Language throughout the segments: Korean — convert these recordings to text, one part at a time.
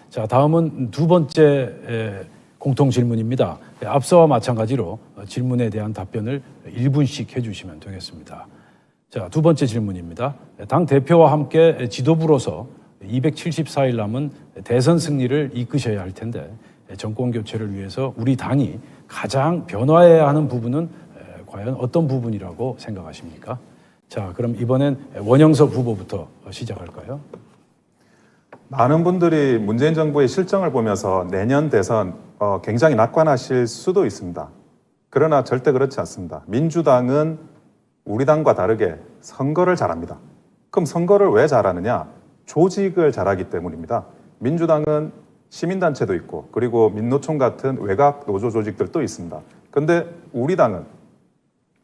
자, 다음은 두 번째 공통 질문입니다. 앞서와 마찬가지로 질문에 대한 답변을 1분씩 해주시면 되겠습니다. 자, 두 번째 질문입니다. 당 대표와 함께 지도부로서 274일 남은 대선 승리를 이끄셔야 할 텐데 정권 교체를 위해서 우리 당이 가장 변화해야 하는 부분은 과연 어떤 부분이라고 생각하십니까? 자, 그럼 이번엔 원영석 후보부터 시작할까요? 많은 분들이 문재인 정부의 실정을 보면서 내년 대선 굉장히 낙관하실 수도 있습니다. 그러나 절대 그렇지 않습니다. 민주당은 우리 당과 다르게 선거를 잘합니다. 그럼 선거를 왜 잘하느냐? 조직을 잘하기 때문입니다. 민주당은 시민단체도 있고 그리고 민노총 같은 외곽 노조 조직들도 있습니다. 그런데 우리 당은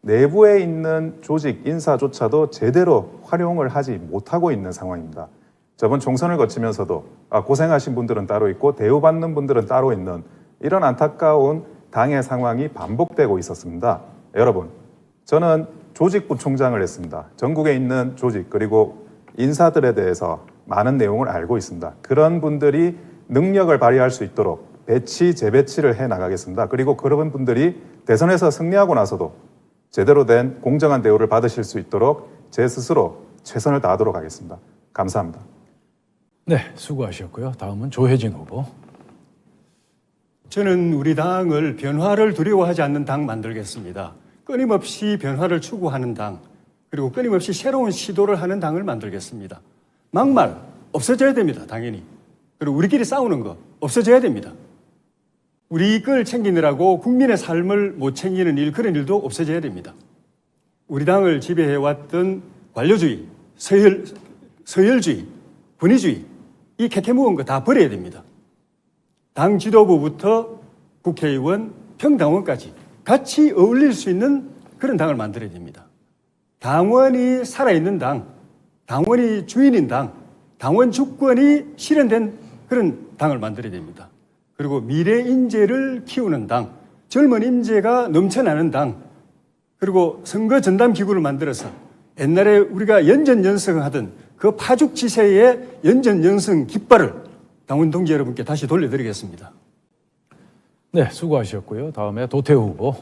내부에 있는 조직 인사조차도 제대로 활용을 하지 못하고 있는 상황입니다. 저번 총선을 거치면서도 고생하신 분들은 따로 있고 대우받는 분들은 따로 있는 이런 안타까운 당의 상황이 반복되고 있었습니다. 여러분, 저는 조직부총장을 했습니다. 전국에 있는 조직 그리고 인사들에 대해서 많은 내용을 알고 있습니다. 그런 분들이 능력을 발휘할 수 있도록 배치, 재배치를 해나가겠습니다. 그리고 그런 분들이 대선에서 승리하고 나서도 제대로 된 공정한 대우를 받으실 수 있도록 제 스스로 최선을 다하도록 하겠습니다. 감사합니다. 네, 수고하셨고요. 다음은 조혜진 후보. 저는 우리 당을 변화를 두려워하지 않는 당 만들겠습니다. 끊임없이 변화를 추구하는 당, 그리고 끊임없이 새로운 시도를 하는 당을 만들겠습니다. 막말 없어져야 됩니다, 당연히. 그리고 우리끼리 싸우는 거 없어져야 됩니다. 우리 걸 챙기느라고 국민의 삶을 못 챙기는 일, 그런 일도 없어져야 됩니다. 우리 당을 지배해왔던 관료주의, 서열주의, 권위주의, 이 캐캐묵은 거 다 버려야 됩니다. 당 지도부부터 국회의원, 평당원까지 같이 어울릴 수 있는 그런 당을 만들어야 됩니다. 당원이 살아있는 당, 당원이 주인인 당, 당원 주권이 실현된 그런 당을 만들어야 됩니다. 그리고 미래 인재를 키우는 당, 젊은 인재가 넘쳐나는 당, 그리고 선거 전담 기구를 만들어서 옛날에 우리가 연전연승하던 그 파죽지세의 연전연승 깃발을 당원 동지 여러분께 다시 돌려드리겠습니다. 네, 수고하셨고요. 다음에 도태우 후보.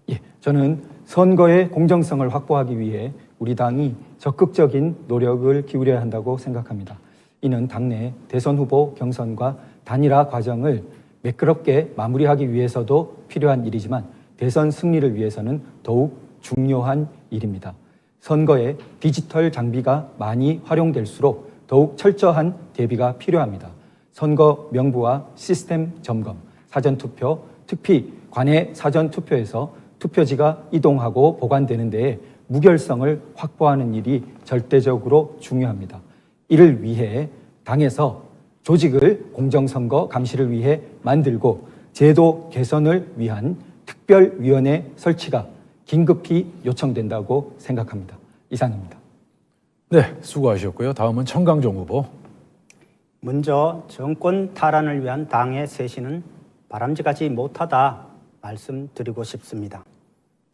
예, 저는 선거의 공정성을 확보하기 위해 우리 당이 적극적인 노력을 기울여야 한다고 생각합니다. 이는 당내 대선 후보 경선과 단일화 과정을 매끄럽게 마무리하기 위해서도 필요한 일이지만 대선 승리를 위해서는 더욱 중요한 일입니다. 선거에 디지털 장비가 많이 활용될수록 더욱 철저한 대비가 필요합니다. 선거 명부와 시스템 점검, 사전투표, 특히 관내 사전투표에서 투표지가 이동하고 보관되는 데에 무결성을 확보하는 일이 절대적으로 중요합니다. 이를 위해 당에서 조직을 공정선거 감시를 위해 만들고 제도 개선을 위한 특별위원회 설치가 긴급히 요청된다고 생각합니다. 이상입니다. 네, 수고하셨고요. 다음은 청강종 후보. 먼저 정권 탈환을 위한 당의 쇄신은 바람직하지 못하다 말씀드리고 싶습니다.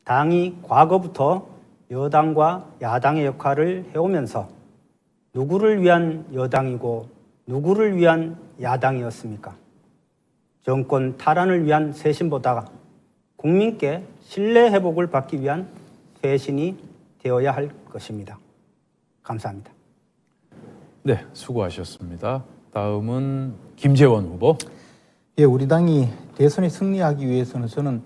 당이 과거부터 여당과 야당의 역할을 해오면서 누구를 위한 여당이고 누구를 위한 야당이었습니까? 정권 탈환을 위한 쇄신보다 국민께 신뢰 회복을 받기 위한 쇄신이 되어야 할 것입니다. 감사합니다. 네, 수고하셨습니다. 다음은 김재원 후보. 예, 우리 당이 대선에 승리하기 위해서는 저는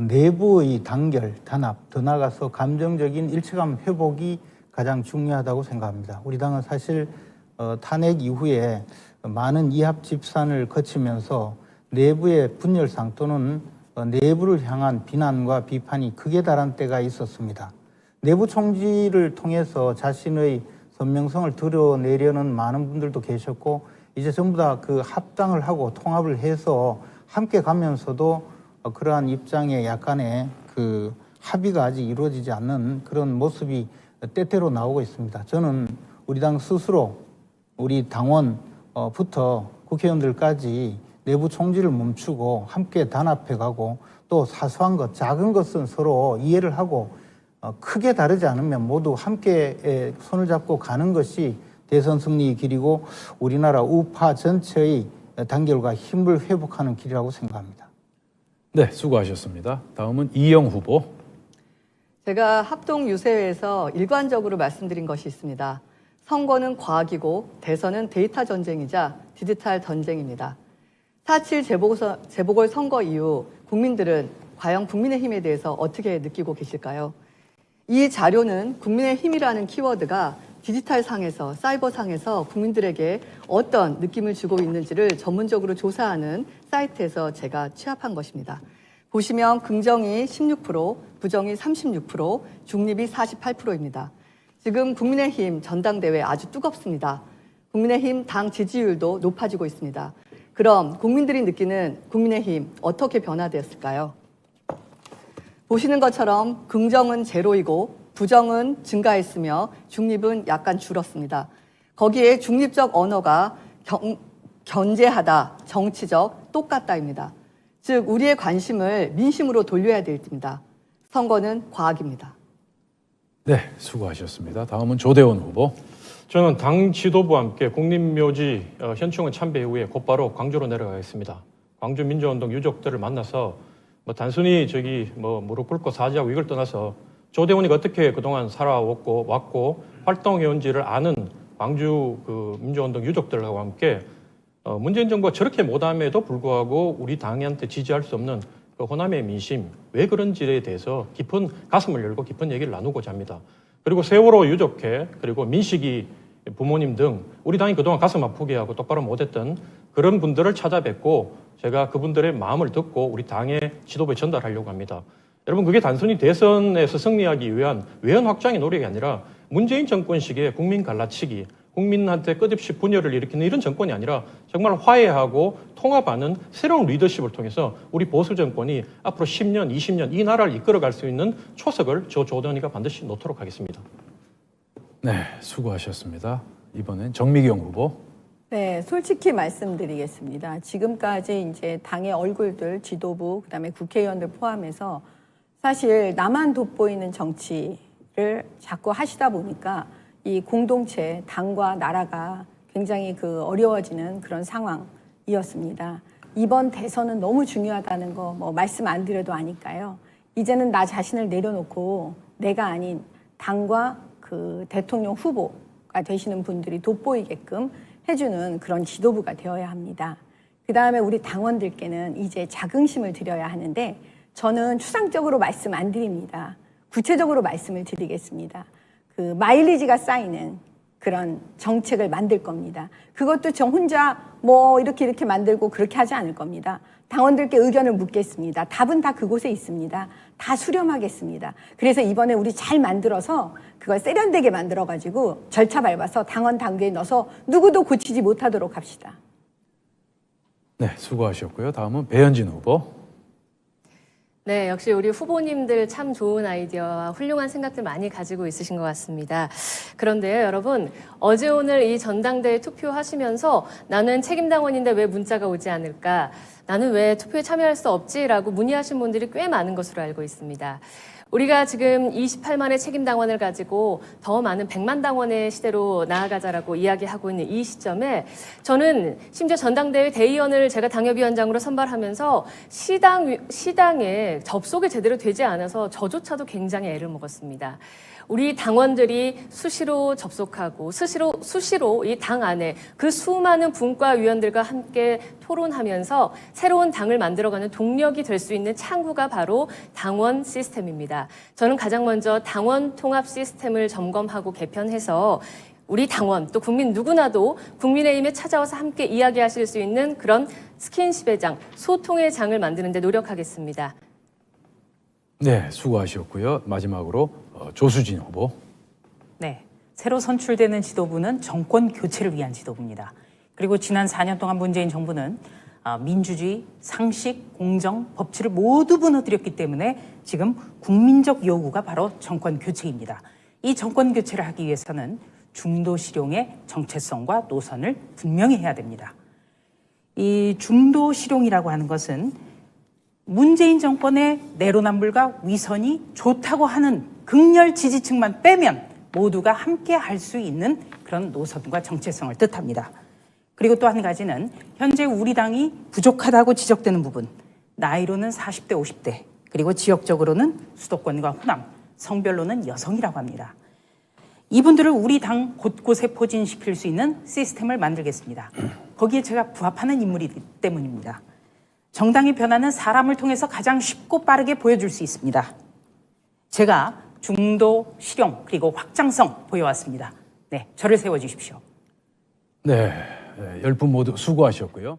내부의 단결, 단합, 더 나아가서 감정적인 일체감 회복이 가장 중요하다고 생각합니다. 우리 당은 사실 탄핵 이후에 많은 이합 집산을 거치면서 내부의 분열상 또는 내부를 향한 비난과 비판이 극에 달한 때가 있었습니다. 내부 총질을 통해서 자신의 선명성을 드러내려는 많은 분들도 계셨고 이제 전부 다 그 합당을 하고 통합을 해서 함께 가면서도 그러한 입장에 약간의 그 합의가 아직 이루어지지 않는 그런 모습이 때때로 나오고 있습니다. 저는 우리 당 스스로 우리 당원부터 국회의원들까지 내부 총질을 멈추고 함께 단합해가고 또 사소한 것, 작은 것은 서로 이해를 하고 크게 다르지 않으면 모두 함께 손을 잡고 가는 것이 대선 승리의 길이고 우리나라 우파 전체의 단결과 힘을 회복하는 길이라고 생각합니다. 네, 수고하셨습니다. 다음은 이영 후보. 제가 합동유세회에서 일관적으로 말씀드린 것이 있습니다. 선거는 과학이고 대선은 데이터 전쟁이자 디지털 전쟁입니다. 4.7 재보궐선거 이후 국민들은 과연 국민의힘에 대해서 어떻게 느끼고 계실까요? 이 자료는 국민의힘이라는 키워드가 디지털상에서, 사이버상에서 국민들에게 어떤 느낌을 주고 있는지를 전문적으로 조사하는 사이트에서 제가 취합한 것입니다. 보시면 긍정이 16%, 부정이 36%, 중립이 48%입니다. 지금 국민의힘 전당대회 아주 뜨겁습니다. 국민의힘 당 지지율도 높아지고 있습니다. 그럼 국민들이 느끼는 국민의힘 어떻게 변화되었을까요? 보시는 것처럼 긍정은 제로이고 부정은 증가했으며 중립은 약간 줄었습니다. 거기에 중립적 언어가 견제하다, 정치적, 똑같다입니다. 즉 우리의 관심을 민심으로 돌려야 됩니다. 선거는 과학입니다. 네, 수고하셨습니다. 다음은 조대원 후보. 저는 당 지도부와 함께 국립묘지 현충원 참배 이후에 곧바로 광주로 내려가겠습니다. 광주 민주화운동 유족들을 만나서 단순히 무릎 꿇고 사죄하고 이걸 떠나서 조대원이가 어떻게 그동안 살아왔고 활동해온지를 아는 광주 민주화운동 유족들과 함께 문재인 정부가 저렇게 못함에도 불구하고 우리 당한테 지지할 수 없는 그 호남의 민심, 왜 그런지에 대해서 깊은 가슴을 열고 깊은 얘기를 나누고자 합니다. 그리고 세월호 유족회, 그리고 민식이 부모님 등 우리 당이 그동안 가슴 아프게 하고 똑바로 못했던 그런 분들을 찾아뵙고 제가 그분들의 마음을 듣고 우리 당의 지도부에 전달하려고 합니다. 여러분, 그게 단순히 대선에서 승리하기 위한 외연 확장의 노력이 아니라 문재인 정권식의 국민 갈라치기, 국민한테 끝없이 분열을 일으키는 이런 정권이 아니라 정말 화해하고 통합하는 새로운 리더십을 통해서 우리 보수 정권이 앞으로 10년, 20년 이 나라를 이끌어갈 수 있는 초석을 조대원이가 반드시 놓도록 하겠습니다. 네, 수고하셨습니다. 이번엔 정미경 후보. 네, 솔직히 말씀드리겠습니다. 지금까지 이제 당의 얼굴들, 지도부, 그다음에 국회의원들 포함해서 사실 나만 돋보이는 정치를 자꾸 하시다 보니까 이 공동체, 당과 나라가 굉장히 어려워지는 그런 상황이었습니다. 이번 대선은 너무 중요하다는 거 말씀 안 드려도 아니까요. 이제는 나 자신을 내려놓고 내가 아닌 당과 대통령 후보가 되시는 분들이 돋보이게끔 해주는 그런 지도부가 되어야 합니다. 그 다음에 우리 당원들께는 이제 자긍심을 드려야 하는데 저는 추상적으로 말씀 안 드립니다. 구체적으로 말씀을 드리겠습니다. 마일리지가 쌓이는 그런 정책을 만들 겁니다. 그것도 저 혼자 이렇게 만들고 그렇게 하지 않을 겁니다. 당원들께 의견을 묻겠습니다. 답은 다 그곳에 있습니다. 다 수렴하겠습니다. 그래서 이번에 우리 잘 만들어서 그걸 세련되게 만들어가지고 절차 밟아서 당원 당규에 넣어서 누구도 고치지 못하도록 합시다. 네, 수고하셨고요. 다음은 배현진 후보. 네, 역시 우리 후보님들 참 좋은 아이디어와 훌륭한 생각들 많이 가지고 있으신 것 같습니다. 그런데요, 여러분, 어제 오늘 이 전당대회 투표하시면서 나는 책임당원인데 왜 문자가 오지 않을까? 나는 왜 투표에 참여할 수 없지라고 문의하신 분들이 꽤 많은 것으로 알고 있습니다. 우리가 지금 28만의 책임당원을 가지고 더 많은 100만 당원의 시대로 나아가자라고 이야기하고 있는 이 시점에 저는 심지어 전당대회 대의원을 제가 당협위원장으로 선발하면서 시당에 접속이 제대로 되지 않아서 저조차도 굉장히 애를 먹었습니다. 우리 당원들이 수시로 접속하고 수시로 이 당 안에 그 수많은 분과 위원들과 함께 토론하면서 새로운 당을 만들어가는 동력이 될 수 있는 창구가 바로 당원 시스템입니다. 저는 가장 먼저 당원 통합 시스템을 점검하고 개편해서 우리 당원 또 국민 누구나도 국민의힘에 찾아와서 함께 이야기하실 수 있는 그런 스킨십의 장, 소통의 장을 만드는 데 노력하겠습니다. 네, 수고하셨고요. 마지막으로 조수진 후보. 네, 새로 선출되는 지도부는 정권 교체를 위한 지도부입니다. 그리고 지난 4년 동안 문재인 정부는 민주주의, 상식, 공정, 법치를 모두 무너뜨렸기 때문에 지금 국민적 요구가 바로 정권 교체입니다. 이 정권 교체를 하기 위해서는 중도 실용의 정체성과 노선을 분명히 해야 됩니다. 이 중도 실용이라고 하는 것은 문재인 정권의 내로남불과 위선이 좋다고 하는 극렬 지지층만 빼면 모두가 함께 할 수 있는 그런 노선과 정체성을 뜻합니다. 그리고 또 한 가지는 현재 우리 당이 부족하다고 지적되는 부분, 나이로는 40대, 50대, 그리고 지역적으로는 수도권과 호남, 성별로는 여성이라고 합니다. 이분들을 우리 당 곳곳에 포진시킬 수 있는 시스템을 만들겠습니다. 거기에 제가 부합하는 인물이기 때문입니다. 정당의 변화는 사람을 통해서 가장 쉽고 빠르게 보여줄 수 있습니다. 제가 중도, 실용, 그리고 확장성 보여왔습니다. 네, 저를 세워주십시오. 네, 10분 모두 수고하셨고요.